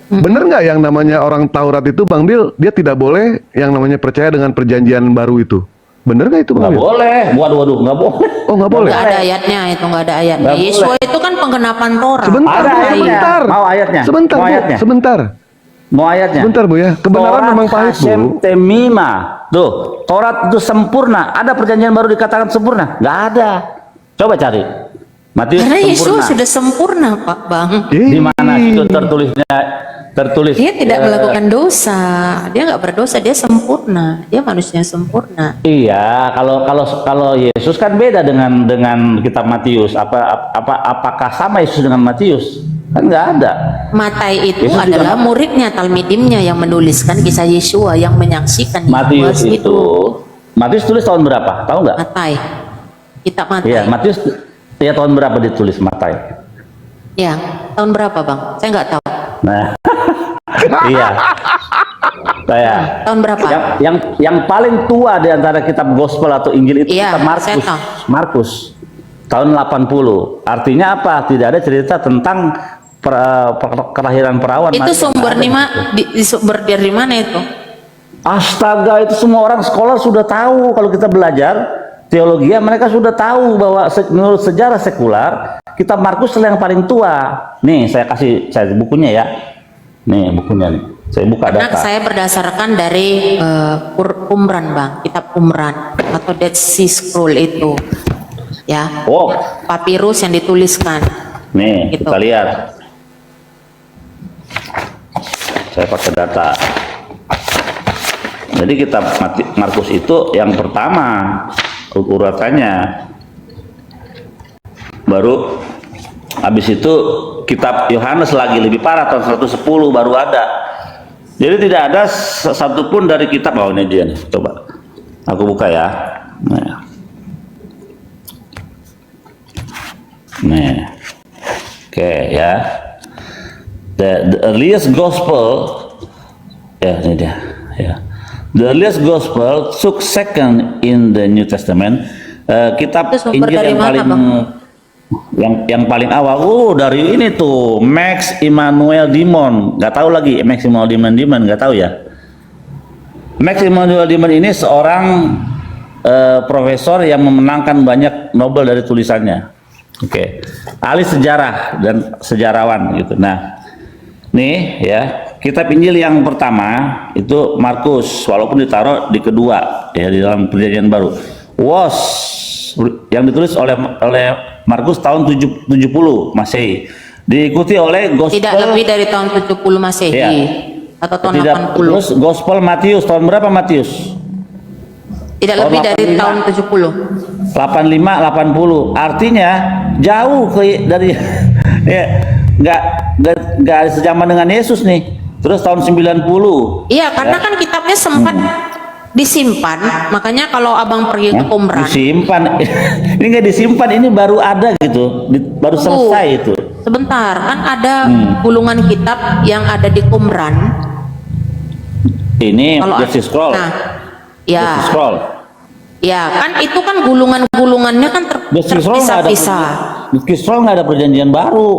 Bener nggak yang namanya orang Taurat itu, Bang Bil, dia tidak boleh yang namanya percaya dengan perjanjian baru itu? Bener nggak itu, Bang Nggak Bil? boleh. Waduh, nggak boleh. Oh, nggak boleh. Nggak ada ayatnya itu, nggak ada ayatnya. Nggak Yesua boleh. itu kan penggenapan Torah. Sebentar, Ada Bu, ayatnya. sebentar. Mau ayatnya? Sebentar, Mau Bu, ayatnya? sebentar. Mau ayatnya? Sebentar, Bu ya. Kebenaran Torat memang pahit, Hashem Bu. Temima. Tuh, Torat itu sempurna. Ada perjanjian baru dikatakan sempurna? Nggak ada. Coba cari. Matius Karena sempurna. Yesus sudah sempurna, Pak Bang. Di mana itu tertulis? Dia tidak melakukan dosa, dia nggak berdosa, dia sempurna, dia manusia yang sempurna. Iya, kalau Yesus kan beda dengan kitab Matius. Apakah sama Yesus dengan Matius? Kan nggak ada. Matai itu Yesus juga adalah muridnya, talmidimnya yang menuliskan kisah Yesua, yang menyaksikan Matius Yesus itu. Matius tulis tahun berapa? Tahu nggak? Matai, kitab Matai. Iya, Matius ya tahun berapa ditulis Matai? Ya, tahun berapa Bang? Saya nggak tahu. Nah, iya. Saya. Tahun berapa? Yang paling tua di antara kitab Gospel atau Injil itu Iya, kitab Markus. saya tahu. Markus tahun 80. Artinya apa? Tidak ada cerita tentang kelahiran perawan. Itu sumber sumber dari mana itu? Astaga, itu semua orang sekolah sudah tahu. Kalau kita belajar teologi, mereka sudah tahu bahwa menurut sejarah sekular kitab Markus yang paling tua. Nih, saya kasih bukunya ya. Nih bukunya nih. Saya buka Karena data. saya berdasarkan dari Qumran Bang, kitab Qumran atau Dead Sea Scroll itu. Ya. Oh, Papirus yang dituliskan. nih Gitu. kita lihat. Saya pakai data. Jadi kitab Markus itu yang pertama urutannya. Baru habis itu kitab Yohanes lagi lebih parah, tahun 110 baru ada. Jadi tidak ada satupun dari kitab. Oh, ini dia nih. Coba aku buka ya. Nih. Oke ya. The earliest gospel, ya ini dia. Ya. The earliest gospel took second in the New Testament. Kitab Itu sumber Injil dari yang mana, paling Bang? yang paling awal, dari ini tuh Max Immanuel Dimon, nggak tahu lagi Max Immanuel Dimon nggak tahu ya. Max Immanuel Dimon ini seorang profesor yang memenangkan banyak Nobel dari tulisannya. Oke, ahli sejarah dan sejarawan gitu. Nah, nih ya, kitab Injil yang pertama itu Markus, walaupun ditaruh di kedua ya di dalam perjanjian baru. Yang ditulis oleh Markus tahun 70 Masehi, diikuti oleh Gospel Tidak lebih dari tahun 70 Masehi ya, atau tahun tidak, 80. terus Gospel Matius tahun berapa Matius? Tidak tahun lebih dari 85. tahun 70. 85 80. Artinya jauh dari ya, nggak sejaman dengan Yesus nih. Terus tahun 90. Iya, karena kan kitabnya sempat disimpan, makanya kalau abang pergi ke Qumran disimpan. Ini nggak disimpan, ini baru ada gitu, baru selesai itu. sebentar, kan ada gulungan kitab yang ada di Qumran. Ini Kalau Dead Sea Scroll. nah, Dead Sea ya, Scroll. ya kan itu kan gulungannya kan Dead Sea Scroll nggak ada terpisah-pisah. Dead Sea Scroll nggak ada perjanjian baru.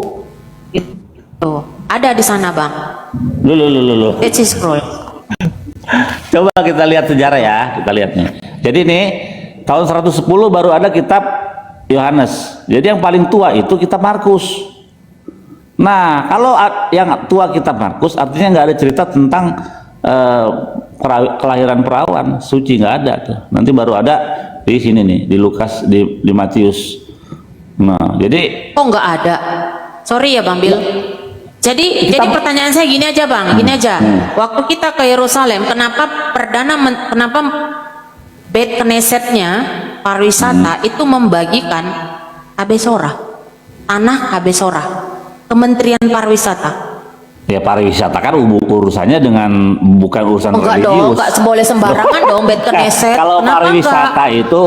Itu ada di sana bang. Loh. Dead Sea Scroll. Coba kita lihat sejarah ya, kita lihat nih. Jadi nih tahun 110 baru ada kitab Yohanes. Jadi yang paling tua itu kitab Markus. Nah, kalau yang tua kitab Markus artinya nggak ada cerita tentang kelahiran perawan suci, nggak ada tuh. Nanti baru ada di sini nih, di Lukas, di Matius. Nah, jadi Nggak ada. Sorry ya Bang Bil. Jadi pertanyaan saya gini aja Bang, gini aja. Waktu kita ke Yerusalem, kenapa kenapa Beit Knesetnya pariwisata itu membagikan Habesora, tanah Habesora, Kementerian Pariwisata? ya pariwisata kan urusannya dengan bukan urusan Enggak dong, religius. enggak boleh sembarangan dong Beit Kneset. Kalau Kenapa pariwisata itu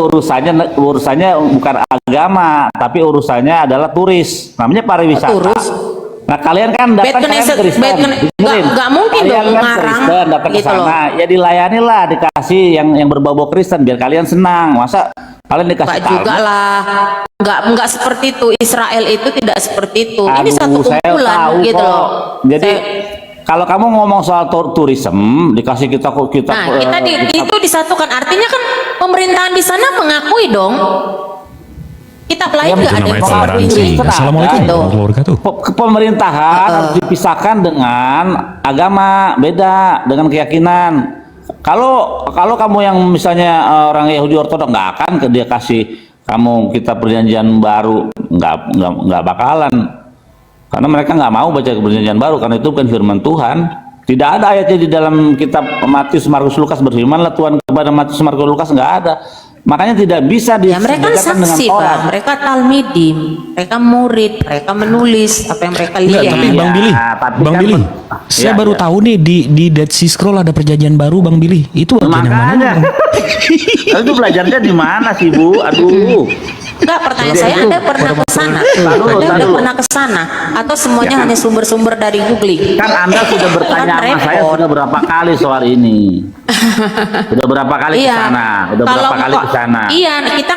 urusannya bukan agama, tapi urusannya adalah turis. Namanya pariwisata. Turis? Nah, kalian kan Beit datang Kneset, Kristen, enggak mungkin kalian dong kan ngarang Kristen, datang ke gitu loh. sana, ya dilayani lah, dikasih yang berbau Kristen biar kalian senang. Masa kalian dikasih Enggak juga lah. Enggak seperti itu. Israel itu tidak seperti itu. Ini satu saya kumpulan tahu gitu kok. loh. Jadi kalau kamu ngomong soal tourism, dikasih kita Nah, kita itu disatukan. Artinya kan pemerintahan di sana mengakui dong. Kita lain nggak ada namanya yang toleransi. mengakui. Assalamualaikum Gitu. warahmatullahi wabarakatuh. Pemerintahan harus dipisahkan dengan agama, beda dengan keyakinan. Kalau kamu yang misalnya orang Yahudi Ortodok, nggak akan dia kasih kamu kita perjanjian baru, nggak bakalan, karena mereka nggak mau baca perjanjian baru, karena itu bukan firman Tuhan. Tidak ada ayatnya di dalam kitab Matius, Markus, Lukas berfirmanlah Tuhan kepada Matius, Markus, Lukas, nggak ada. Makanya tidak bisa Ya mereka disejajarkan dengan saksi Taurat. Pak, mereka talmidim, mereka murid, mereka menulis apa yang mereka Enggak, lihat. tapi Bang Iya, Billy, tapi Bang kan Billy, men- saya iya, baru iya. tahu nih di Dead Sea Scroll ada perjanjian baru, Bang Billy. Itu bagian yang mana? Makanya, Bang? itu belajarnya di mana sih Bu? Aduh. Enggak, pertanyaan saya Anda pernah ke sana? Taruh, Anda udah taruh. pernah ke sana atau semuanya hanya sumber-sumber dari googling? Kan Anda sudah bertanya Kan sama saya repot. sudah berapa kali soal ini. Sudah berapa kali ke sana? Udah berapa kali ke sana? Iya, kita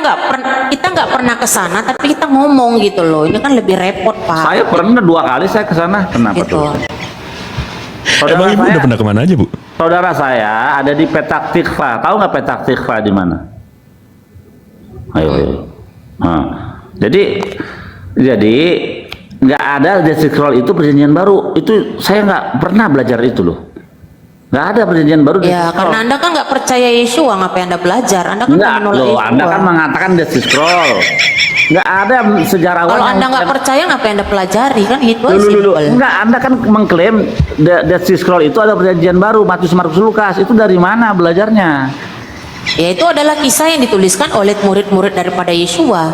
nggak pernah ke sana, tapi kita ngomong gitu loh. Ini kan lebih repot Pak. Saya pernah 2 kali saya ke sana. Kenapa Gitu. tuh? Emang Ibu udah pernah kemana aja, Bu? Saudara saya ada di Petak Tikva. Tahu nggak Petak Tikva di mana? Ayo. Nah, jadi nggak ada Dead Sea Scroll itu perjanjian baru. Itu saya nggak pernah belajar itu loh. Nggak ada perjanjian baru. Dead Ya, Sea Scroll. karena Anda kan nggak percaya Yesua, ngapain Anda belajar? Anda kan Enggak menolak loh, Yesua. Anda kan mengatakan Dead Sea Scroll. Nggak ada sejarawan. Kalau yang- Anda nggak percaya, ngapain Anda pelajari? Kan gitu aja Dulu. simpel. Enggak, Anda kan mengklaim Dead Sea Scroll itu ada perjanjian baru, Matius, Markus, Lukas. Itu dari mana belajarnya? Ya itu adalah kisah yang dituliskan oleh murid-murid daripada Yesua.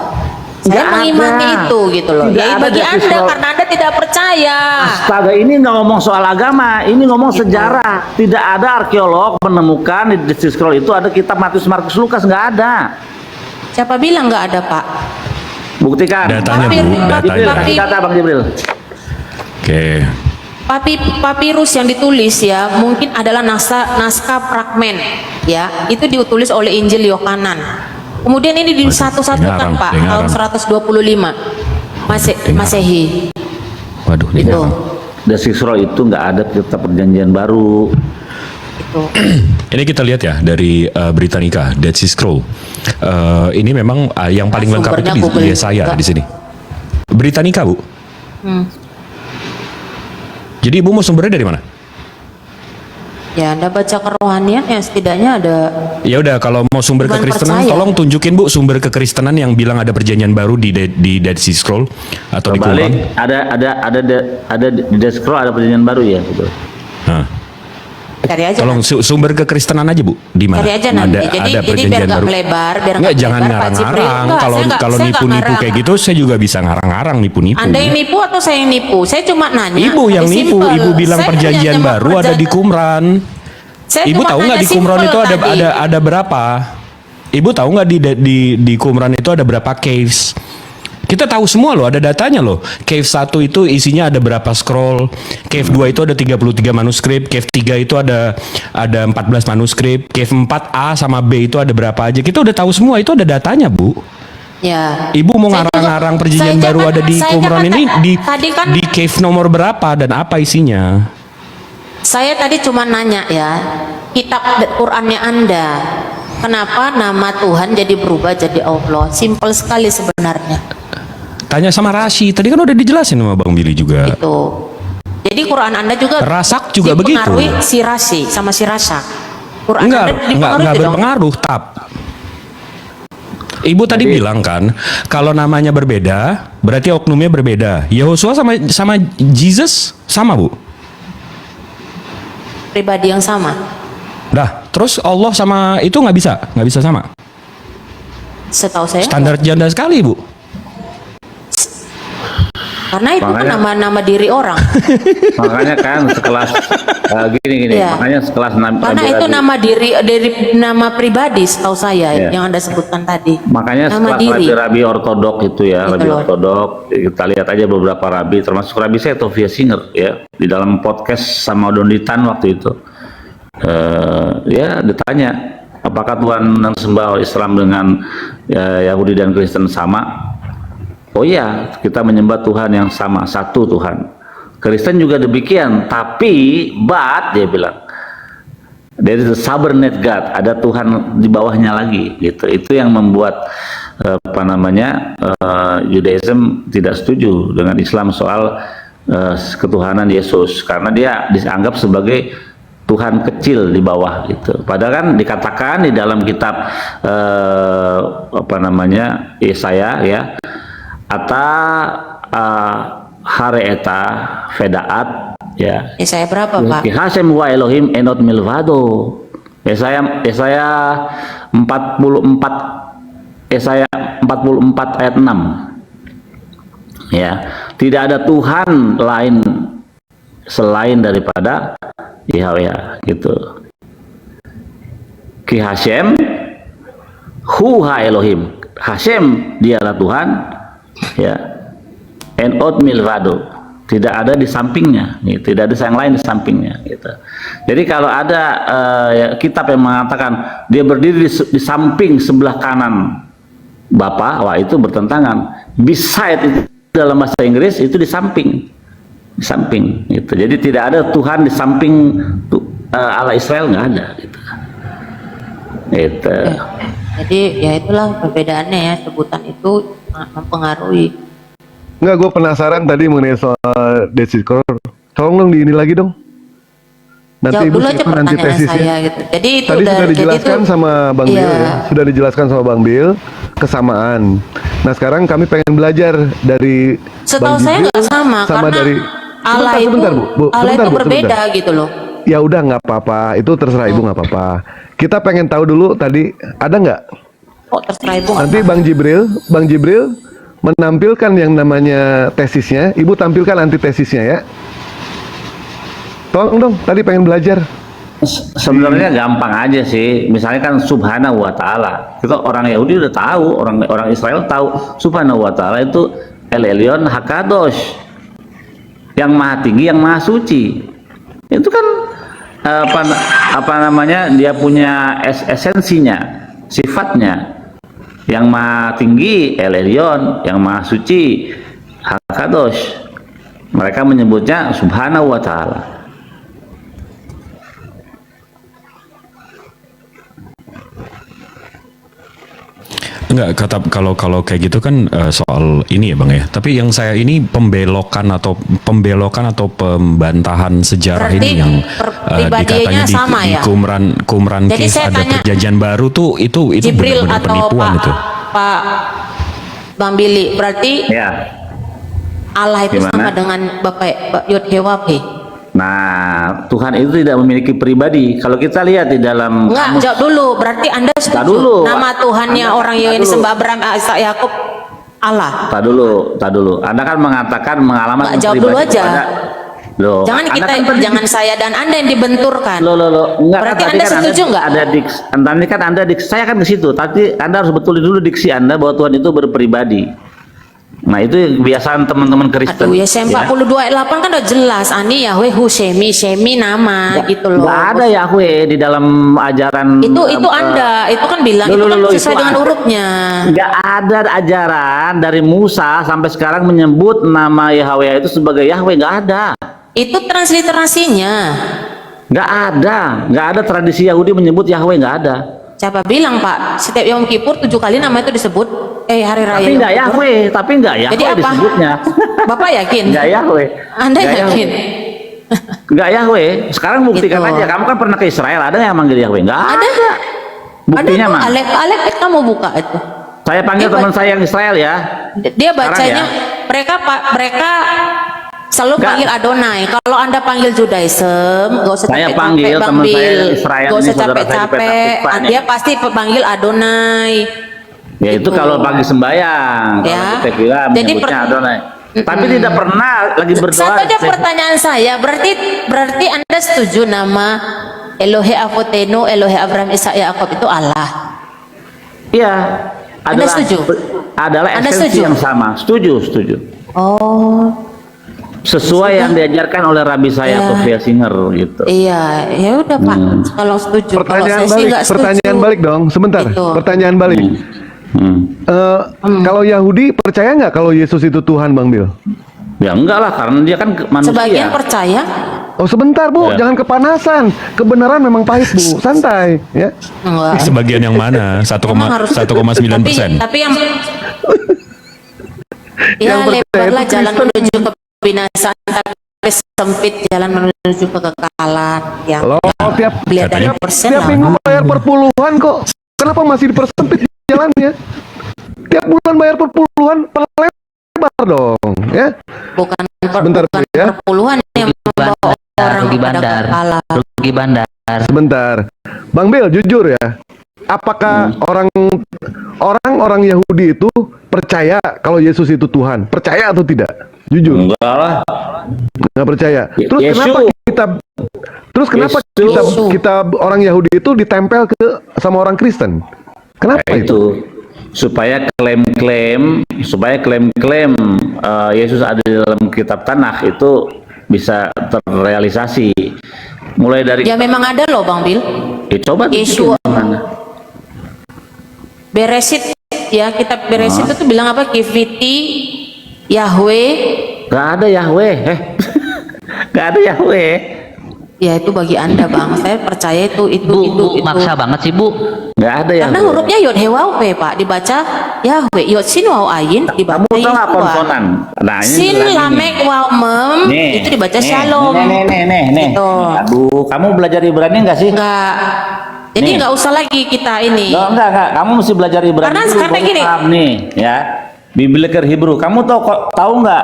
Saya Nggak mengimani ada. itu gitu loh. Tidak Ya ada bagi Dead Sea Anda Scroll. karena Anda tidak percaya. Astaga, ini nggak ngomong soal agama, ini ngomong sejarah. Tidak ada arkeolog menemukan di Dead Sea Scroll itu ada kitab Matius, Markus, Lukas, nggak ada. Siapa bilang nggak ada Pak? Buktikan. Datanya, Bu, Jibril, datanya. kasih data Bang Jibril. Oke. Papirus yang ditulis ya mungkin adalah naskah fragmen ya, itu ditulis oleh Injil Yohanan. Kemudian ini disatu-satukan dengarang, Pak dengarang. tahun 125 Masehi. Waduh, ini Itu. Dead Sea Scroll itu nggak ada kitab perjanjian baru. Itu. Ini kita lihat ya dari Britannica, Dead Sea Scroll. Ini memang yang paling lengkap itu Sumbernya di Google Yesaya juga. di sini. Britannica, Bu. Hmm. Jadi Ibu mau sumbernya dari mana? Ya Anda baca kerohanian ya setidaknya ada. Ya udah, kalau mau sumber Cuman kekristenan, percaya. tolong tunjukin Bu sumber kekristenan yang bilang ada perjanjian baru di Dead Sea Scroll atau di Kembali, Quran. ada di Dead Scroll ada perjanjian baru ya, gitu. Nah, Cari aja. tolong nanti. sumber kekristenan aja Bu, di mana? Cari aja nanti. Jadi biar perjanjian nggak baru. melebar, biar Nggak, nggak jangan melebar, Pak Jibril. ngarang-ngarang. Nggak, Kalau saya nggak- kalau saya nggak nipu-nipu ngarang. kayak gitu, saya juga bisa ngarang-ngarang nipu-nipu. Anda yang nipu atau saya yang nipu? Saya cuma nanya. Ibu yang Lebih nipu, simpel. Ibu bilang Saya perjanjian hanya baru ada di Qumran. Saya Ibu cuma tahu nggak nanya di Qumran simpel itu tadi. ada berapa? Ibu tahu nggak di Qumran itu ada berapa caves? Kita tahu semua loh, ada datanya loh. Cave 1 itu isinya ada berapa scroll. Cave 2 itu ada 33 manuskrip. Cave 3 itu ada 14 manuskrip. Cave 4A sama B itu ada berapa aja. Kita udah tahu semua, itu ada datanya, Bu. Ya. Ibu mau Saya ngarang-ngarang juga- perjanjian saya baru jangan- ada di saya Qumran jangan- ini tadi kan di cave nomor berapa dan apa isinya? saya tadi cuma nanya ya, kitab Qur'annya Anda. Kenapa nama Tuhan jadi berubah jadi Allah? Simpel sekali sebenarnya. Tanya sama Rashi. Tadi kan udah dijelasin sama Bang Billy juga. Itu. Jadi Quran Anda juga Rasak juga dipengaruhi begitu. si Rashi sama si Rasak. Quran Enggak Anda dipengaruhi dong. berpengaruh, Ibu tadi bilang kan, kalau namanya berbeda, berarti oknumnya berbeda. Yehosua sama Jesus sama, Bu. Pribadi yang sama. Dah, terus Allah sama itu nggak bisa sama. Setahu saya. Standar janda sekali, Bu. Karena itu kan Makanya- nama-nama diri orang. Makanya kan sekelas gini. Iya. Makanya sekelas Karena itu nama diri dari nama pribadi setahu saya Iya. yang Anda sebutkan tadi. Makanya nama sekelas diri. rabi ortodok itu ya, Gitu rabi loh. ortodok. Kita lihat aja beberapa rabi, termasuk rabi saya Tovia Singer ya, di dalam podcast sama Donditan waktu itu. Ya ditanya, apakah Tuhan yang sembah Islam dengan Yahudi dan Kristen sama? Oh iya, kita menyembah Tuhan yang sama, satu Tuhan. Kristen juga demikian, tapi dia bilang there is a subordinate God, ada Tuhan di bawahnya lagi gitu. Itu yang membuat Judaism tidak setuju dengan Islam soal ketuhanan Yesus, karena dia dianggap sebagai Tuhan kecil di bawah gitu. Padahal kan dikatakan di dalam kitab Yesaya ya, ata hareeta vedaat ya. Yesaya berapa, Pak? Hasem wa Elohim enot milvado. Yesaya 44 ayat 6. Ya, tidak ada Tuhan lain selain daripada Yahweh gitu. Ki Hashem hu ha Elohim. Hashem dialah Tuhan ya. Enot milvado. Tidak ada di sampingnya, gitu. Tidak ada yang lain di sampingnya gitu. Jadi kalau ada kitab yang mengatakan dia berdiri di samping sebelah kanan Bapa, wah itu bertentangan. Beside itu dalam bahasa Inggris itu di samping gitu. Jadi tidak ada Tuhan di samping Allah Israel, nggak ada gitu. Gitu. Jadi ya itulah perbedaannya ya, sebutan itu mempengaruhi. Enggak, gue penasaran tadi mengenai soal Dead Sea Scroll. Tolong dong di ini lagi dong. Nanti Jawab dulu aja siapkan nanti pertanyaan tesisnya. saya gitu. Jadi itu Tadi sudah jadi dijelaskan itu- sama Bang Bill Iya. ya. Sudah dijelaskan sama Bang Bill kesamaan. Nah sekarang kami pengen belajar dari Setahu Bang saya Jibril nggak sama, karena dari Allah itu sebentar, Bu. Allah Sebentar, itu Bu, berbeda sebentar. gitu loh. Ya udah nggak apa-apa, itu terserah Ibu nggak apa-apa. Kita pengen tahu dulu tadi ada nggak? Kok terserah ibu nggak Nanti Bang Jibril menampilkan yang namanya tesisnya. Ibu tampilkan antitesisnya ya. Tolong dong, tadi pengen belajar. Sebenarnya gampang aja sih. Misalnya kan Subhanahu wa Ta'ala. Kita orang Yahudi udah tahu, orang Israel tahu Subhanahu wa Ta'ala itu El Elyon Hakadosh, yang maha tinggi, yang maha suci. Itu kan dia punya esensinya, sifatnya. Yang maha tinggi El Elyon, yang maha suci Hakadosh. Mereka menyebutnya Subhanahu wa Ta'ala. Enggak, kalau kayak gitu kan soal ini ya Bang ya. Tapi yang saya ini pembelokan atau pembantahan sejarah Berarti ini yang pribadinya dikatanya di, sama di ya? Qumran Jadi case saya ada tanya, perjanjian baru tuh itu Jibril benar-benar atau penipuan itu. Pak Bang Billy, berarti Ya. Allah itu Gimana? sama dengan Bapak Yud Hewape. Nah, Tuhan itu tidak memiliki pribadi. Kalau kita lihat di dalam Enggak, jawab dulu. Berarti Anda setuju dulu. nama Tuhannya orang yang dulu. disembah Abraham, Ishak, Yakub Allah. Tak dulu. Anda kan mengatakan mengalaman Nggak, jawab dulu pribadi aja. Loh, Jangan Anda kita, kan tadi- jangan saya dan Anda yang dibenturkan. Enggak, Berarti kan tadi Anda kan setuju nggak? Ada diksi. Tadi kan Anda diksi. Saya kan ke situ. Tadi Anda harus betulin dulu diksi Anda bahwa Tuhan itu berpribadi. Nah, itu kebiasaan teman-teman Kristen. Aduh, Yesaya 42 ayat 8 kan udah jelas. Ani Yahweh Hu Shemi nama gitu loh. Nggak ada Yahweh di dalam ajaran. Itu Anda, itu kan bilang itu kan sesuai dengan hurufnya. Nggak ada ajaran dari Musa sampai sekarang menyebut nama Yahweh itu sebagai Yahweh, nggak ada. Itu transliterasinya. Nggak ada tradisi Yahudi menyebut Yahweh, nggak ada. Siapa bilang Pak? Setiap Yom Kippur 7 kali nama itu disebut. Hari Raya. Tapi Yom nggak Kippur. Yahweh, Jadi apa? disebutnya. Bapak yakin? Nggak Yahweh. Anda Nggak yakin? Nggak Yahweh. Sekarang buktikan Gitu. aja. Kamu kan pernah ke Israel, ada yang manggil Yahweh? Nggak Ada. Buktinya Ada mah. tuh, Alek kamu buka itu. Saya panggil Dia teman saya yang Israel ya. Dia bacanya Sekarang mereka selalu Nggak. panggil Adonai. Kalau Anda panggil Judaism, nggak usah Saya capek-capek, panggil Bang teman saya Bill. yang Israel Nggak ini, usah saudara saya di capek-capek. Petah Tikva nih. Dia pasti panggil Adonai. Ya itu Gitu. kalau pagi sembahyang. Ya. Kalau kita bilang Jadi menyebutnya Adonai. Tapi tidak pernah lagi berdoa. Satu aja pertanyaan saya, berarti Anda setuju nama Elohe Avotenu, Elohe Abraham, Ishak, Yakub itu Allah? Iya. Anda setuju? Adalah Anda esensi setuju? yang sama. Setuju. Oh, Sesuai yang diajarkan oleh Rabi saya Ya. atau Via Singer gitu. iya, ya udah Pak. Kalau setuju, kalau Pertanyaan saya sih balik, nggak setuju. pertanyaan balik dong. Sebentar, Gitu. pertanyaan balik. Hmm. Kalau Yahudi percaya nggak kalau Yesus itu Tuhan, Bang Bill? Ya enggak lah, karena dia kan manusia. Sebagian percaya. Oh sebentar Bu, Ya. jangan kepanasan. Kebenaran memang pahit Bu, santai ya. Enggak. Sebagian yang mana? Emang harus- 1,9%. Tapi yang ya Yang percaya lebarlah itu jalan Kristen. menuju kebinasaan, tapi sempit jalan menuju kekekalan. Yang Loh, tiap lihat dari Katanya- persen tiap lah. minggu bayar per puluhan kok. Kenapa masih dipersempit jalannya? Tiap bulan bayar per puluhan, lebar dong, ya. Bukan Sebentar, bukan ya. perpuluhan yang membawa orang rugi kepada bandar. kekekalan. Rugi bandar. Sebentar, Bang Bill jujur ya. Apakah orang Yahudi itu percaya kalau Yesus itu Tuhan? Percaya atau tidak? Jujur, Enggak lah. nggak percaya. Terus Yesus. kenapa kita orang Yahudi itu ditempel sama orang Kristen? Kenapa itu? Itu supaya klaim-klaim Yesus ada di dalam kitab Tanakh itu bisa terrealisasi. Mulai dari Ya memang ada loh Bang Bil. coba Yesus. tunjukin mana. Beresit ya, kitab Beresit itu bilang apa? Kiviti Yahweh. Gak ada Yahweh. Gak ada Yahweh. Ya itu bagi Anda Bang. Saya percaya itu Bu, maksa banget sih Bu. Gak ada Karena Yahweh. hurufnya Yod He Waw Pe Pak, dibaca Yahweh. Yod Sin Waw Ayin dibaca Kamu tahu nggak Yeshua. konsonan? Nah, ini Sin lagi nih. Lamek Waw Mem itu dibaca Shalom. Nih. Gitu. Aduh, kamu belajar Ibrani nggak sih? Enggak. Jadi Nih. nggak usah lagi kita ini. Enggak. Kamu mesti belajar Ibrani Karena dulu, sekarang baru gini. paham nih, ya. Biblical Hebrew. Kamu tahu nggak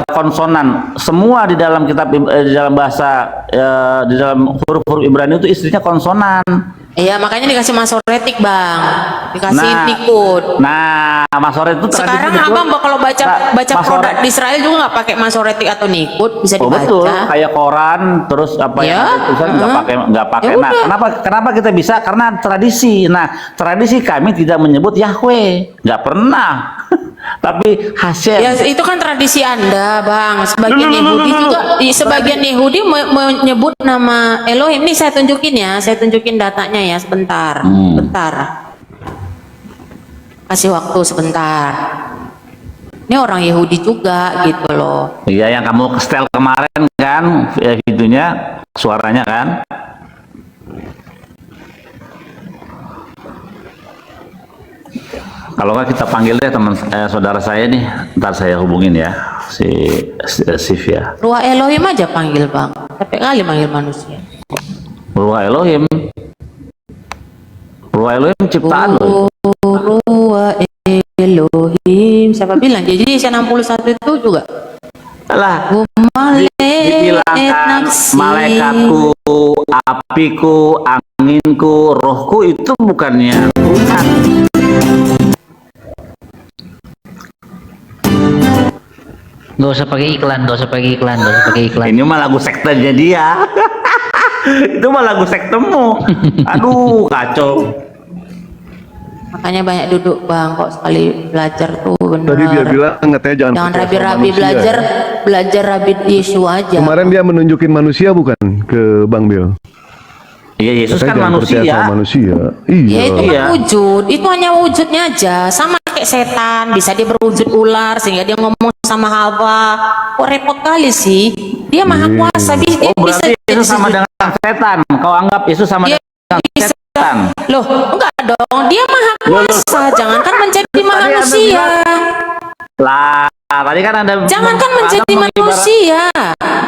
konsonan? Semua di dalam kitab di dalam bahasa di dalam huruf-huruf Ibrani itu istrinya konsonan. Iya, makanya dikasih masoretik Bang. Dikasih nikut. Nah, Masoret itu tradisi Sekarang betul. Abang kalau baca Masoret. produk di Israel juga nggak pakai masoretik atau nikut, bisa Oh dibaca. betul, kayak koran, terus apa Ya, yang ada tulisan nggak pakai. Ya Nah, udah. kenapa kita bisa? Karena tradisi. Nah, tradisi kami tidak menyebut Yahweh, nggak pernah. Tapi Hashem. Ya itu kan tradisi Anda, Bang. Sebagian Loh. Yahudi juga, sebagian Yahudi menyebut nama Elohim. Nih saya tunjukin datanya ya, sebentar. Bentar. Kasih waktu sebentar. Ini orang Yahudi juga gitu loh. Iya, yang kamu setel kemarin kan, videonya, suaranya kan. Kalau nggak kita panggil deh teman saudara saya nih, ntar saya hubungin ya si Sif ya. Ruah Elohim aja panggil Bang. Capek kali manggil manusia. Ruah Elohim ciptaan loh. Ruah Elohim. Siapa bilang? Jadi saya 61 itu juga. Alah, Malaikat dibilangkan nafsi. malaikatku, apiku, anginku, rohku itu bukannya Tuhan. Gak usah pakai iklan. Ini mah lagu sektenya dia. Itu mah lagu sektemu. Aduh, kacau. Makanya banyak duduk Bang, kok sekali belajar tuh bener. Tadi dia bilang katanya jangan Jangan percaya sama rabi-rabi manusia, belajar rabi Yesus aja. Kemarin dia menunjukin manusia bukan ke Bang Bill? Iya, Yesus Katanya kan jangan percaya manusia. sama manusia. Ya Iya. itu kan Iya. wujud, itu hanya wujudnya aja. Sama kayak setan, bisa dia berwujud ular sehingga dia ngomong sama Hawa. Kok repot kali sih? Dia maha kuasa, dia Oh, berarti bisa Yesus sama dengan setan. Kau anggap Yesus sama Dia dengan bisa. setan. Loh, enggak dong. Dia maha kuasa, jangankan menjadi manusia. Lah, tadi kan Anda Jangankan Anda menjadi manusia.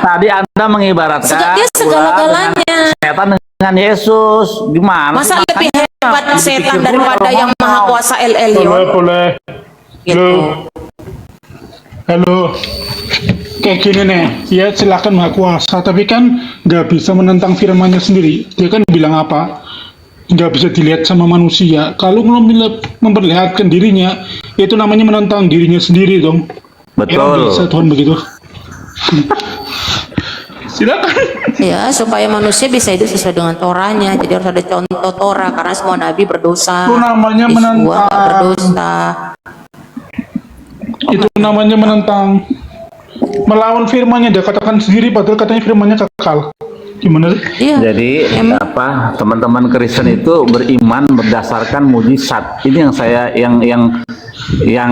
Tadi Anda mengibaratkan Dia segala-galanya. setan dengan Yesus. Gimana? Masa sih? lebih Makanya hebat dipikir setan dulu daripada kalau yang maha ngomong. kuasa El Elyon? Boleh. Gitu. Halo. Kayak gini nih, ya silakan maha kuasa, tapi kan nggak bisa menentang firman-Nya sendiri. Dia kan bilang apa? Nggak bisa dilihat sama manusia. Kalau memperlihatkan dirinya, itu namanya menentang dirinya sendiri dong. Emang Betul. bisa Tuhan begitu? Silakan. Ya, supaya manusia bisa hidup sesuai dengan Torahnya. Jadi harus ada contoh Torah karena semua nabi berdosa. Itu namanya Yeshua menentang. nggak berdosa. Itu namanya menentang. Melawan firman-Nya, dia katakan sendiri padahal katanya firman-Nya kekal. Gimana sih? Iya. Jadi apa teman-teman Kristen itu beriman berdasarkan mujizat. Ini yang saya yang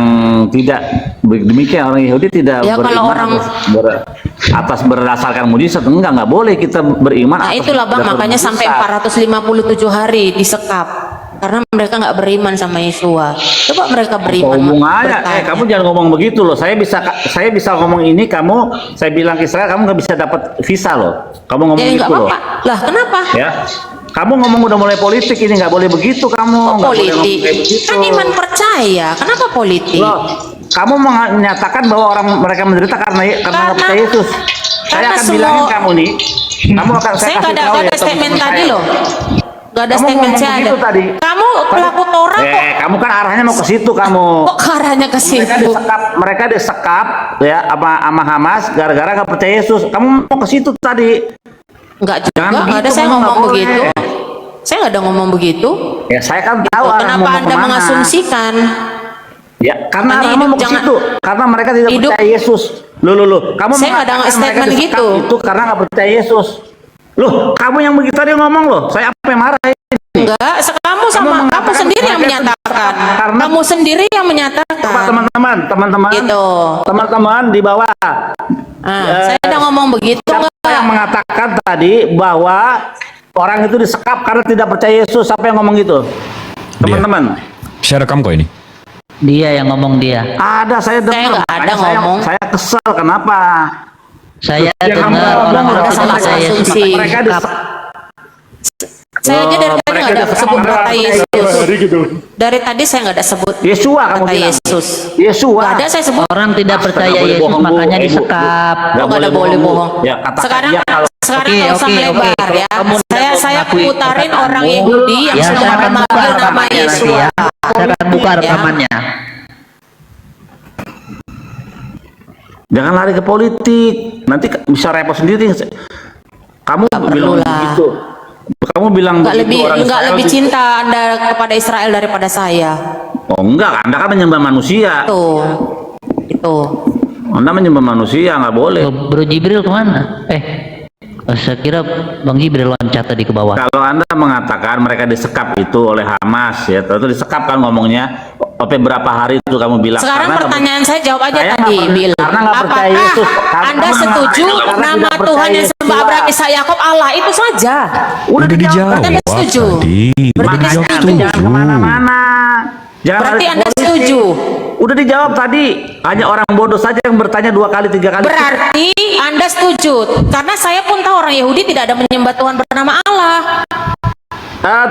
tidak demikian, orang Yahudi tidak Ya, kalau beriman orang- atas berdasarkan mujizat. Enggak boleh kita beriman Nah atas itulah bang, berdasarkan makanya sampai mujizat. 457 hari disekap karena mereka nggak beriman sama Yesua. Coba mereka Apa beriman. hubungannya? bertanya. Kamu jangan ngomong begitu loh. Saya bisa ngomong ini, saya bilang ke Israel, kamu nggak bisa dapat visa loh. Kamu ngomong Ya gitu nggak loh. apa-apa. Lah kenapa? Ya, kamu ngomong udah mulai politik ini, nggak boleh begitu kamu. Kok Nggak boleh ngomong politik? kayak begitu. Kan iman percaya. Kenapa politik? Loh, kamu menyatakan bahwa mereka menderita karena nggak percaya Yesus. Saya karena akan semua- bilangin kamu nih. Kamu akan Saya kasih nggak ada, tahu nggak ya, ada statement teman-teman tadi saya. loh. Nggak ada Kamu statement ngomong saya ada. begitu tadi. Kamu pelaku Torah kok. Kamu kan arahnya mau ke situ kamu. Kok arahnya ke situ? Mereka disekap ya sama Hamas gara-gara nggak percaya Yesus. Kamu mau ke situ tadi. Enggak juga, Jangan nggak ada begitu, saya kamu ngomong nggak boleh. begitu. Saya nggak ada ngomong begitu. Ya saya kan tahu arahmu Kenapa mau Anda kemana. mengasumsikan? Ya karena Anda arahmu hidup mau ke jangan- situ. Karena mereka tidak hidup- percaya Yesus. Loh. Kamu Saya nggak ada mengatakan mereka statement disekap gitu. Itu karena nggak percaya Yesus. Loh, kamu yang begitu tadi ngomong loh. Saya apa yang marah ini? Enggak, kamu sama kamu mengatakan sendiri yang mereka menyatakan. karena- Kamu sendiri yang Coba menyatakan. teman-teman, Gitu. teman-teman di bawah. Saya udah ngomong begitu Siapa enggak? yang mengatakan tadi bahwa orang itu disekap karena tidak percaya Yesus? Siapa yang ngomong gitu? Teman-teman. Saya rekam kok ini. Dia yang ngomong dia. Ada, saya dengar. nggak ada Makanya ngomong. Saya kesel, kenapa? Saya Ya, kamu dengar ngomong orang loh, tidak salah percaya Yesus asumsi. pakai Mereka sikap. Saya aja dari tadi mereka nggak ada disekap sebut karena kata percaya Yesus. Hari gitu. Dari tadi saya nggak ada sebut Yesua kamu kata bilang. Yesus. Yesua. Nggak ada saya sebut. Orang tidak percaya Nggak boleh Yesus bohong, Bu. makanya Bu. disekap. Oh, nggak ada boleh bohong. Ya, katakan Sekarang dia kalau sekarang Oke, nggak usah oke, melebar oke. ya. Kamu Saya mengakui putarin perkataanmu. orang Yahudi yang Ya, sudah saya akan buka memanggil nama rekamannya nanti Yesua. ya. Saya akan buka Ya. rekamannya. jangan lari ke politik. Nanti bisa repot sendiri. Kamu bilang perlulah. begitu. Kamu bilang Nggak begitu, lebih orang nggak Israel lebih juga- cinta Anda kepada Israel daripada saya. Oh enggak, Anda kan menyembah manusia. Tuh, itu. Anda menyembah manusia, nggak boleh. Bro Jibril kemana? Saya kira Bang Jibril loncat tadi ke bawah. Kalau Anda mengatakan mereka disekap itu oleh Hamas, ya, itu disekap kan ngomongnya. Berapa hari itu kamu bilang? Sekarang Karena pertanyaan saya jawab aja Saya tadi, nggak Bill. karena nggak percaya Apakah Yesus. Karena Anda kamu setuju mengatakan nama tidak percaya Tuhan yang sembah Yesus. Abraham, Ishak, Yakub Allah itu saja? Udah dijawab Berarti Anda setuju? tadi. Udah Berarti dijawab Anda Jangan setuju. kemana-mana. Jangan Berarti lari ke Anda politik. setuju? Udah dijawab tadi. Hanya orang bodoh saja yang bertanya 2 kali 3 kali. Berarti Anda setuju? Karena saya pun tahu orang Yahudi tidak ada menyembah Tuhan bernama Allah.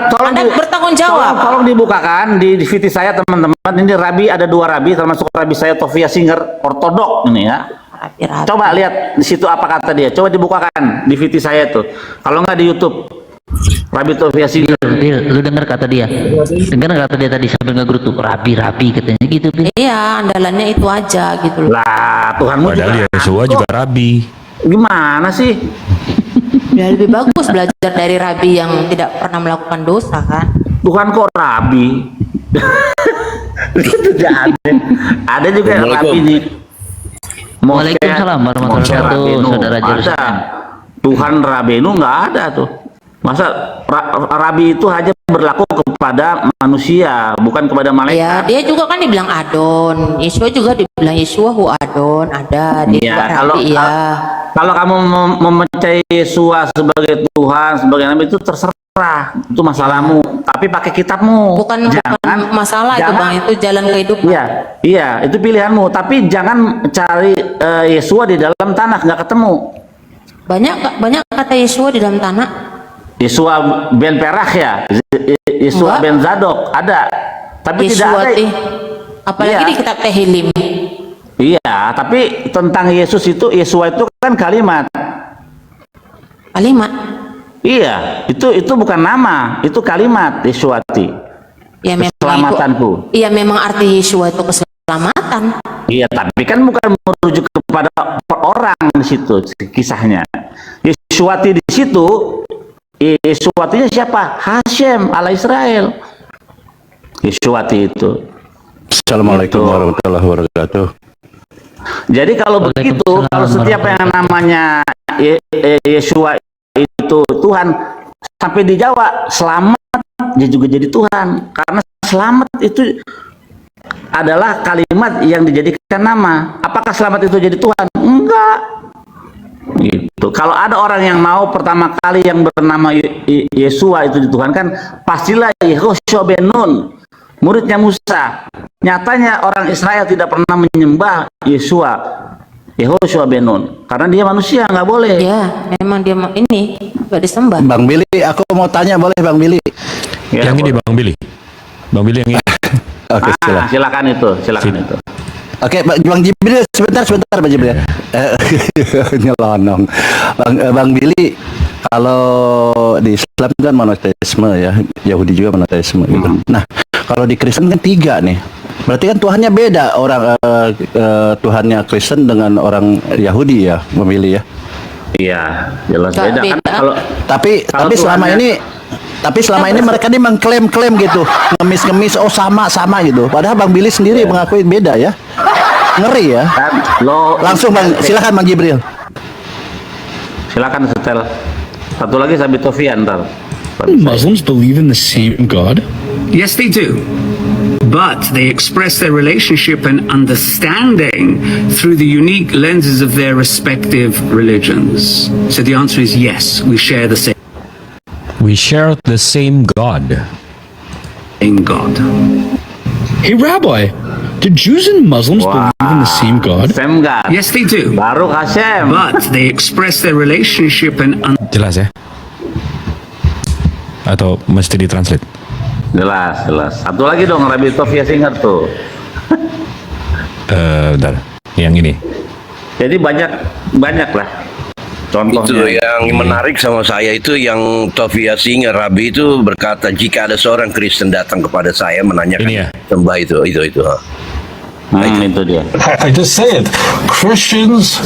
Tolong Anda bertanggung jawab. Tolong dibukakan di VT saya teman-teman. Ini Rabi, ada 2 Rabi, termasuk Rabi saya Tofia Singer ortodok ini ya. Rapi-rapi. Coba lihat di situ apa kata dia. Coba dibukakan di VT saya tuh. Kalau nggak di YouTube. Rabi Tofia Singer. Bil, lu dengar kata dia? Dengar kata dia tadi sambil ngegerutu rabi-rabi katanya gitu, Bil. Iya, andalannya itu aja gitu loh. Lah, Tuhanmu Padahal juga. Yesua juga rabi. Gimana sih? Ya lebih bagus belajar dari Rabi yang tidak pernah melakukan dosa kan. Tuhan kok Rabi? Itu tidak ada. Ada juga yang Rabi nih. Waalaikumsalam warahmatullahi wabarakatuh, Rabenu. saudara Ada. Jerusalem. Tuhan Rabenu nggak ada tuh. Masa Rabi itu hanya berlaku kepada manusia, bukan kepada Ya, malaikat. dia juga kan dibilang Adon. Yesua juga dibilang Yesua hu Adon. Ada dia Iya, juga Rabi ya. Kalau kamu mempercayai Yesua sebagai Tuhan, sebagai Nabi itu terserah, itu masalahmu. Tapi pakai kitabmu. Bukan masalah itu jangan- Bang, itu jalan kehidupan. Iya, itu pilihanmu. Tapi jangan cari Yesua di dalam tanah, nggak ketemu. Banyak kata Yesua di dalam tanah. Yesua ben Perach ya, Yesua Enggak. ben Zadok ada, tapi tidak Yesua ada. apalagi Iya. di kitab Tehillim. Iya, tapi tentang Yesus itu, Yesua itu kan kalimat. Kalimat. Iya, itu bukan nama, itu kalimat Yesuati. Ya memang Keselamatanku. itu. Iya memang arti Yesua itu keselamatan. Iya, tapi kan bukan merujuk kepada orang di situ kisahnya. Yesuati di situ, Yesuatinya siapa? Hashem, Allah Israel. Yesuati itu. Assalamualaikum Gitu. warahmatullahi wabarakatuh. Jadi kalau begitu, Waalaikumsalam kalau setiap yang namanya Yesua itu itu Tuhan, sampai di Jawa selamat dia juga jadi Tuhan, karena selamat itu adalah kalimat yang dijadikan nama. Apakah selamat itu jadi Tuhan? Enggak. Gitu. Kalau ada orang yang mau pertama kali yang bernama Yesua itu dituhankan, pastilah Yehoshua ben Nun, muridnya Musa. Nyatanya orang Israel tidak pernah menyembah Yehoshua ben Nun, karena dia manusia, nggak boleh. Ya, memang dia ini nggak disembah. Bang Billy, aku mau tanya, boleh Bang Billy? Ya, Yang ini Bang Billy. Bang Billy yang ini. Oke, silakan itu. Oke, Bang Jibril, sebentar Bang Jibril. Nyelonong. Bang Billy, kalau di Islam kan monoteisme ya, Yahudi juga monoteisme gitu. Nah, kalau di Kristen kan 3 nih. Berarti kan Tuhannya beda, orang Tuhannya Kristen dengan orang Yahudi ya, memilih ya. Iya, jelas Nggak beda kan. beda. Kalau Tapi selama ini mereka nih mengklaim gitu, ngemis oh sama gitu. Padahal Bang Billy sendiri mengakui beda ya. Ngeri ya. kan, lo Langsung Bang, silakan Bang Jibril. silakan setel. Satu lagi Sabit Tofian ntar. Muslims believe in the same God? Yes, they do. But they express their relationship and understanding through the unique lenses of their respective religions. So the answer is yes, we share the We share the same God. same God. Hey, Rabbi, do Jews and Muslims believe in the same God? Sem nggak? Yes, they do. Baru Kasem. But they express their relationship and Jelas ya? Atau mesti ditranslate? Jelas. Satu lagi dong, Rabbi Tofia Singer tuh. Bentar. Yang ini. Jadi banyak lah. Contohnya. Itu yang menarik sama saya itu yang Tofia Singer Rabi itu berkata, jika ada seorang Kristen datang kepada saya menanyakan Ini ya? sembah itu. Itu dia. I just say it. Christians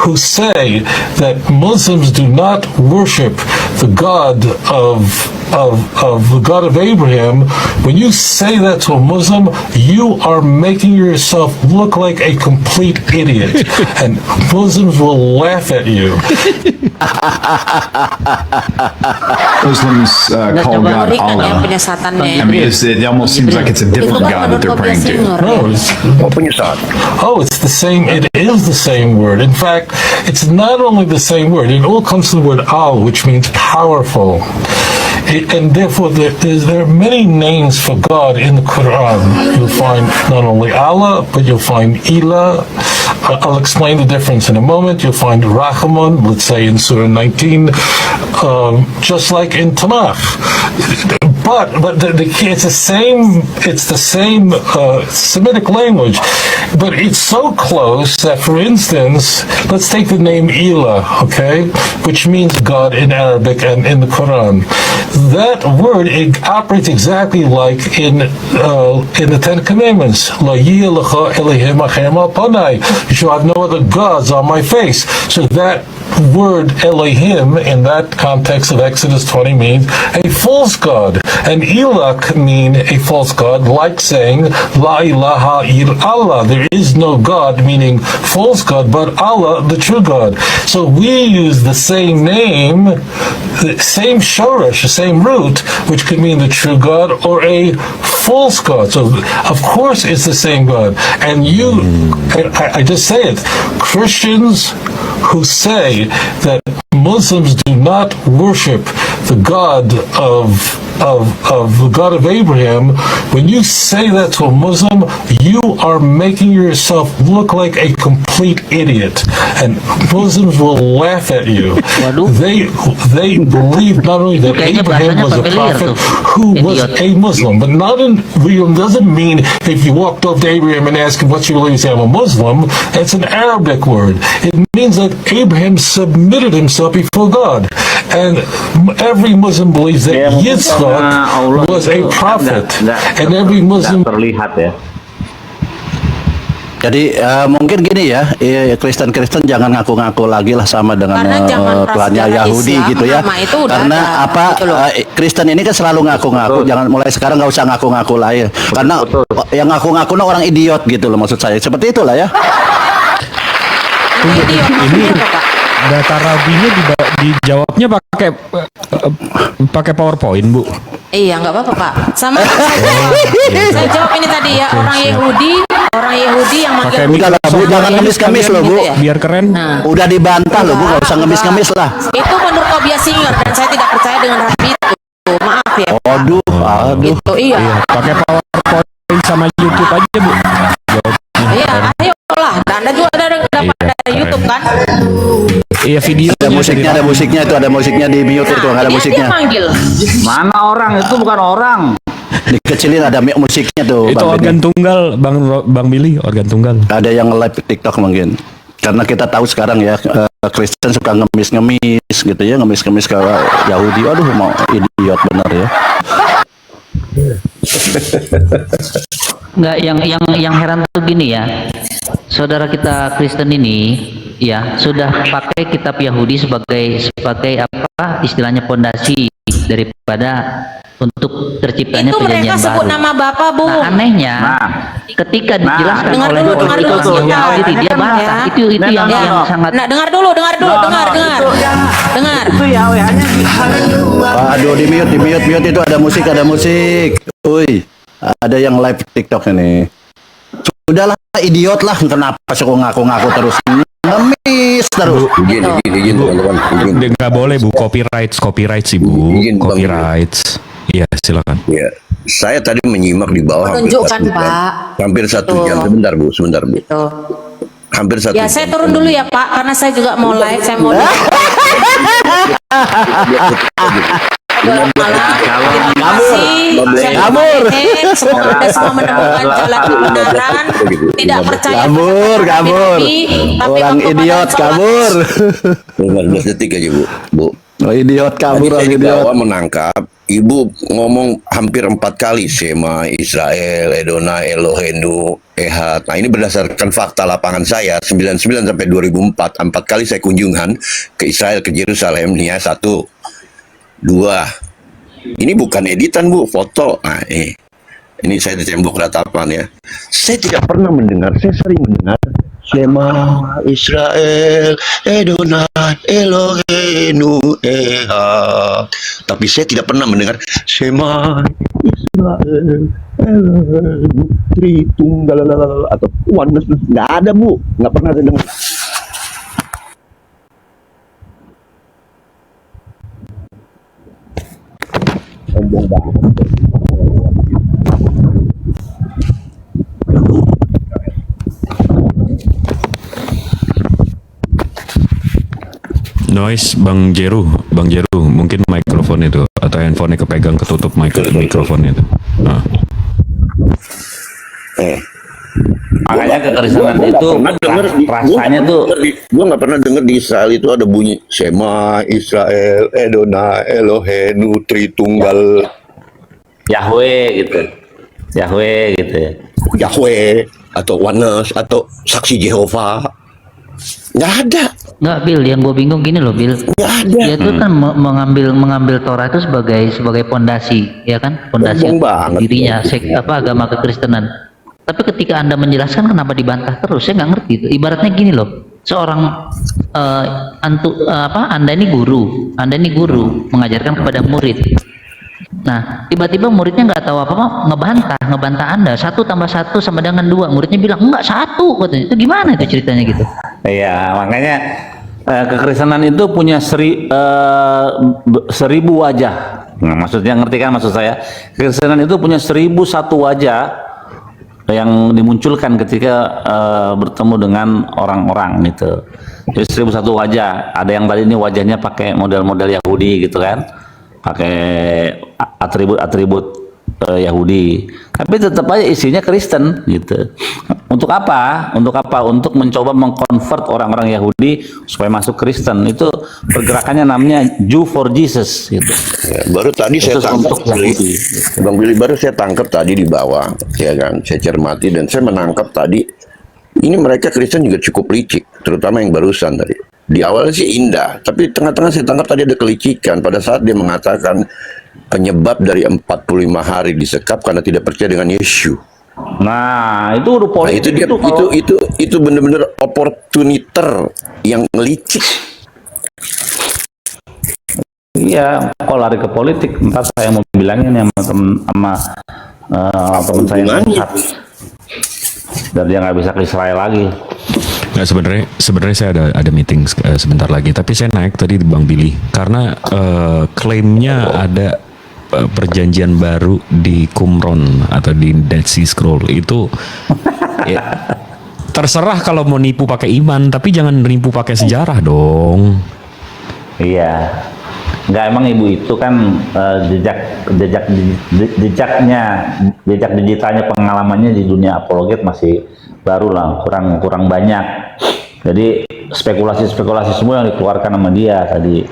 who say that Muslims do not worship the God of the God of Abraham, when you say that to a Muslim, you are making yourself look like a complete idiot, and Muslims will laugh at you. Muslims call God Allah. I mean, it almost seems like it's a different God that they're praying to. No, it's the same. It is the same word. In fact, it's not only the same word. It all comes from the word al, which means powerful. And therefore, there are many names for God in the Quran. You'll find not only Allah, but you'll find Ilah. I'll explain the difference in a moment. You'll find Rahman, let's say in Surah 19, just like in Tanakh. But it's the same Semitic language, but it's so close that, for instance, let's take the name Ilah, okay, which means God in Arabic and in the Quran. That word, it operates exactly like in the Ten Commandments. La yilcha Elohim achem al panai. You shall have no other gods on my face. So that word Elohim in that context of Exodus 20 means a false god, and Ilah mean a false god, like saying La ilaha illallah. There is no God, meaning false god, but Allah, the true God. So we use the same name, the same shoresh, the same root, which could mean the true God or a false God. So of course it's the same God. And I just say it, Christians who say that Muslims do not worship the God of the God of Abraham, when you say that to a Muslim, you are making yourself look like a complete idiot, and Muslims will laugh at you. They believe not only that Abraham was a prophet who was a Muslim, but not in real doesn't mean if you walked up to Abraham and asked him what you believe, say I'm a Muslim. It's an Arabic word. It means that Abraham submitted himself before God, and every Muslim believes that Yitzchak was a prophet, and every Muslim terlihat ya. Jadi mungkin gini ya, Kristen-Kristen jangan ngaku-ngaku lagi lah sama dengan Tuhannya Yahudi Islam, gitu ya. Karena apa? Kristen ini kan selalu ngaku-ngaku. Jangan mulai sekarang nggak usah ngaku-ngaku lah ya. Karena yang ngaku-ngaku orang idiot gitu loh maksud saya. Seperti itulah ya. Ini data rabinya Dijawabnya pakai PowerPoint, Bu. Iya, nggak apa-apa, Pak. Sama saya jawab ini tadi ya, orang Yahudi yang Pakai manggil Udah lah, Bu, jangan ngemis-ngemis loh, Bu. gitu ya. Biar keren. Nah, Udah dibantah loh, Bu, nggak usah ngemis-ngemis lah. itu menurut Tobias Singer dan saya tidak percaya dengan Rabi itu. Maaf ya. Aduh, aduh. Itu iya. Pakai PowerPoint sama YouTube aja, Bu. Iya, ayolah. Anda juga dapat dari YouTube kan? Iya, video. Ada musiknya itu, ada musiknya di mute itu, nggak ada Dia musiknya. manggil. Mana orang itu bukan orang. Dikecilin ada musiknya tuh. Itu Bang organ Benny. tunggal, Bang Billy, organ tunggal. Ada yang live TikTok mungkin. Karena kita tahu sekarang ya Kristen suka ngemis-ngemis gitu ya, ngemis-ngemis ke Yahudi. Aduh, mau idiot benar ya. Enggak, yang heran tuh gini ya. Saudara kita Kristen ini ya sudah pakai kitab Yahudi sebagai apa istilahnya pondasi daripada untuk terciptanya Itu mereka perjanjian sebut baru. nama Bapak, Bu. Nah, anehnya Nah. ketika dijelaskan dengar oleh dulu, dengar dulu, orang sebentar. Yahudi dia bantah. Ya. Itu yang sangat Nah, dengar dulu, dengar. Dengar. Itu ya, hanya Aduh, di mute itu ada musik. Uy, ada yang live TikTok ini. Sudahlah, idiot lah. Kenapa sih kok ngaku-ngaku terus? Ngemis terus. Izin teman-teman. Izin. Nggak boleh, Bu. Copyright sih, Bu. Izin, Bang. Copyright. Iya, silakan. Ya, saya tadi menyimak di bawah Menunjukkan, hampir 1 jam. Pak. Hampir 1 jam. Tuh. Sebentar, Bu. Tuh. Hampir 1 Ya, jam. saya turun dulu ya, Pak, karena saya juga mau live, saya mau Terima kasih. Kabur. Semoga Anda semua menemukan jalan kebenaran. Tidak percaya. Kabur. Tapi Orang waktu idiot pada sholat, kabur. 15 detik aja, Bu. Oh, idiot Tadi kabur, saya orang di idiot. bawah menangkap Ibu ngomong hampir 4 kali Shema Israel, Edonai, Elohenu, Ehad. Nah, ini berdasarkan fakta lapangan saya 99 sampai 2004. 4 kali saya kunjungan ke Israel, ke Yerusalem nih ya. 1, 2. Ini bukan editan, Bu, foto. Nah, ini saya di tembok ratapan ya. Saya tidak pernah mendengar, saya sering mendengar Shema Israel, Edonai, Elohenu, Ehad. Tapi saya tidak pernah mendengar Shema Israel, Elohenu, Tritunggal atau oneness. Nggak ada, Bu. Nggak pernah saya dengar. Sombong banget. Noise, Bang Jeru, mungkin mikrofon itu atau handphone kepegang ketutup mikrofon itu. Nah. makanya kekristenan itu rasanya tuh Gue nggak pernah denger di Israel itu ada bunyi Shema Israel, Edonai, Elohenu, Tritunggal, Yahweh gitu ya. Yahweh atau oneness atau saksi Yehova. Nggak ada. Nggak, Bill, yang gue bingung gini loh, Bill. Nggak ada. Dia tuh kan mengambil Torah itu sebagai pondasi, ya kan? Pondasi Sombong banget. dirinya, agama kekristenan. Tapi ketika Anda menjelaskan kenapa dibantah terus, saya nggak ngerti itu. Ibaratnya gini loh, seorang Anda ini guru mengajarkan kepada murid. Nah, tiba-tiba muridnya nggak tahu apa-apa, ngebantah Anda. 1 tambah 1 sama dengan 2. Muridnya bilang enggak 1, katanya. Itu gimana itu ceritanya gitu? Iya, makanya kekristenan itu punya 1000 wajah. Nah, maksudnya ngerti kan maksud saya? Kekristenan itu punya 1001 wajah yang dimunculkan ketika bertemu dengan orang-orang gitu. Jadi 1001 wajah. Ada yang tadi ini wajahnya pakai model-model Yahudi gitu kan, pakai atribut-atribut Yahudi, tapi tetap aja isinya Kristen gitu. Untuk apa? Untuk mencoba mengkonvert orang-orang Yahudi supaya masuk Kristen. Itu pergerakannya namanya Jew for Jesus gitu. Ya, baru tadi saya tangkap, Bang Billy, baru saya tangkap tadi di bawah, ya kan? Saya cermati dan saya menangkap tadi. Ini mereka Kristen juga cukup licik, terutama yang barusan tadi. Di awal sih indah, tapi tengah-tengah saya tangkap tadi ada kelicikan pada saat dia mengatakan penyebab dari 45 hari disekap karena tidak percaya dengan Yesus. Nah, itu udah politik. Itu benar-benar oportuniter yang licik. Iya, kok lari ke politik? Ntar saya mau bilangin ya sama teman saya yang sesat. Dan dia nggak bisa ke Israel lagi. Nah, sebenarnya saya ada meeting sebentar lagi, tapi saya naik tadi di Bang Billy karena klaimnya ada perjanjian baru di Qumran atau di Dead Sea Scroll itu. Ya, terserah kalau mau nipu pakai iman, tapi jangan nipu pakai sejarah dong. Iya, nggak, emang ibu itu kan jejak digitalnya, pengalamannya di dunia apologet masih baru lah, kurang banyak. Jadi spekulasi semua yang dikeluarkan sama dia tadi.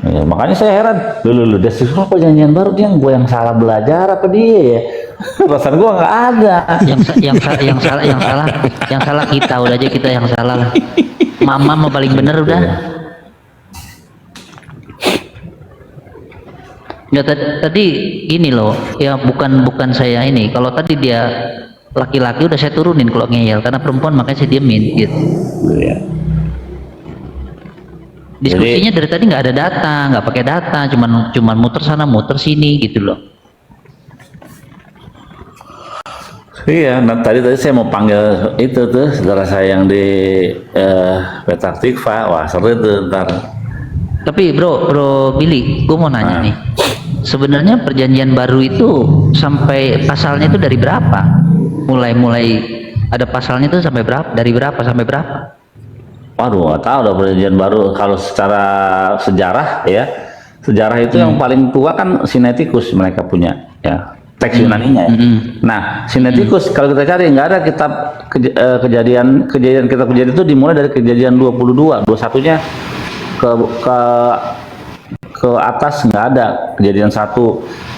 Ya, makanya saya heran, lu deskripsi perjanjian baru, dia gue yang salah belajar apa dia ya? Perasaan gue nggak ada. Yang salah kita, udah aja kita yang salah lah. Mama mau paling bener udah. Ya tadi gini loh, ya bukan saya ini. Kalau tadi dia laki-laki udah saya turunin kalau ngeyel, karena perempuan makanya saya diemin gitu. Ya. Diskusinya dari tadi nggak ada data, nggak pakai data, cuman muter sana muter sini gitu loh. Iya, nah tadi saya mau panggil itu tuh saudara saya yang di Petah Tikva, wah seru tuh ntar. Tapi bro Billy, gue mau nanya nih, sebenarnya perjanjian baru itu sampai pasalnya itu dari berapa? Mulai ada pasalnya itu sampai berapa? Dari berapa sampai berapa? Waduh, nggak tahu udah perjanjian baru. Kalau secara sejarah ya, sejarah itu yang paling tua kan Sinaiticus mereka punya ya. Teks Yunaninya ya. Nah, Sinaiticus kalau kita cari nggak ada kitab kejadian itu dimulai dari kejadian 22, 21-nya ke atas nggak ada. Kejadian 1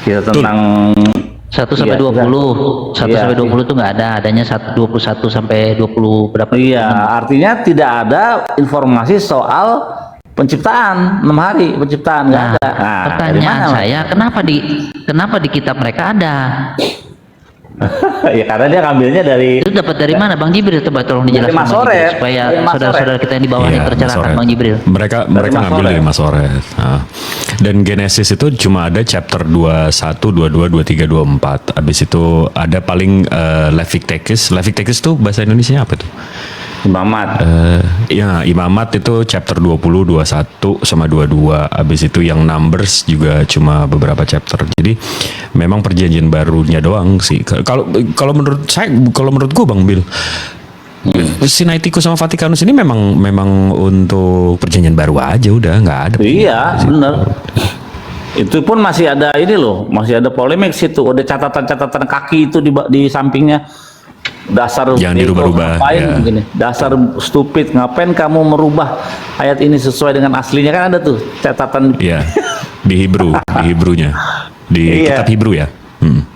kita tentang 1 sampai 20. 1 sampai 20 itu nggak ada, adanya 21 sampai 20 berapa? Iya, artinya tidak ada informasi soal penciptaan 6 hari penciptaan nggak ada. Nah, pertanyaan saya, kenapa di kitab mereka ada? Ya karena dia ngambilnya dari. Itu dapat dari mana, Bang Jibril? Coba tolong dijelaskan Bang Jibril, supaya saudara-saudara kita yang di bawah ini tercerahkan, Bang Jibril. Mereka ngambil dari Masoret. Nah. Dan Genesis itu cuma ada chapter 21, 22, 23, 24. Habis itu ada paling Leviticus. Leviticus itu bahasa Indonesia apa tuh? Imamat. Ya, Imamat itu chapter 20, 21 sama 22. Habis itu yang Numbers juga cuma beberapa chapter. Jadi memang perjanjian barunya doang sih. Kalau menurut gue Bang Bill, Sinaiticus sama Vatikanus ini memang untuk perjanjian baru aja, udah nggak ada. Iya, benar. Itu pun masih ada ini loh, masih ada polemik situ. Ada catatan-catatan kaki itu di sampingnya. Dasar jangan dirubah-rubah ya. Begini, dasar stupid, ngapain kamu merubah ayat ini sesuai dengan aslinya, kan ada tuh catatan. Iya, di Hebrunya, di kitab Hebru ya.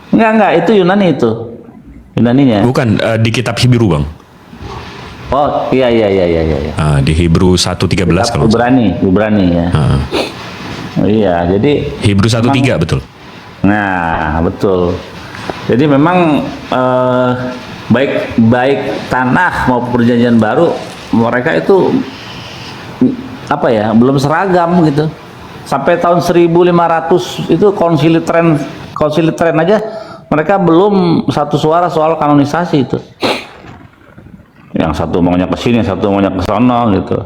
Enggak, itu Yunaninya. Bukan, di kitab Hebru Bang. Oh iya. Di Hebru 1:13 kalau Ibrani ya. Iya, jadi Hebru 1:3 betul. Nah, betul. Jadi memang baik tanah maupun perjanjian baru mereka itu apa ya, belum seragam gitu. Sampai tahun 1500 itu konsili tren aja mereka belum satu suara soal kanonisasi itu. Yang satu maunya ke sini, yang satu maunya ke sana gitu.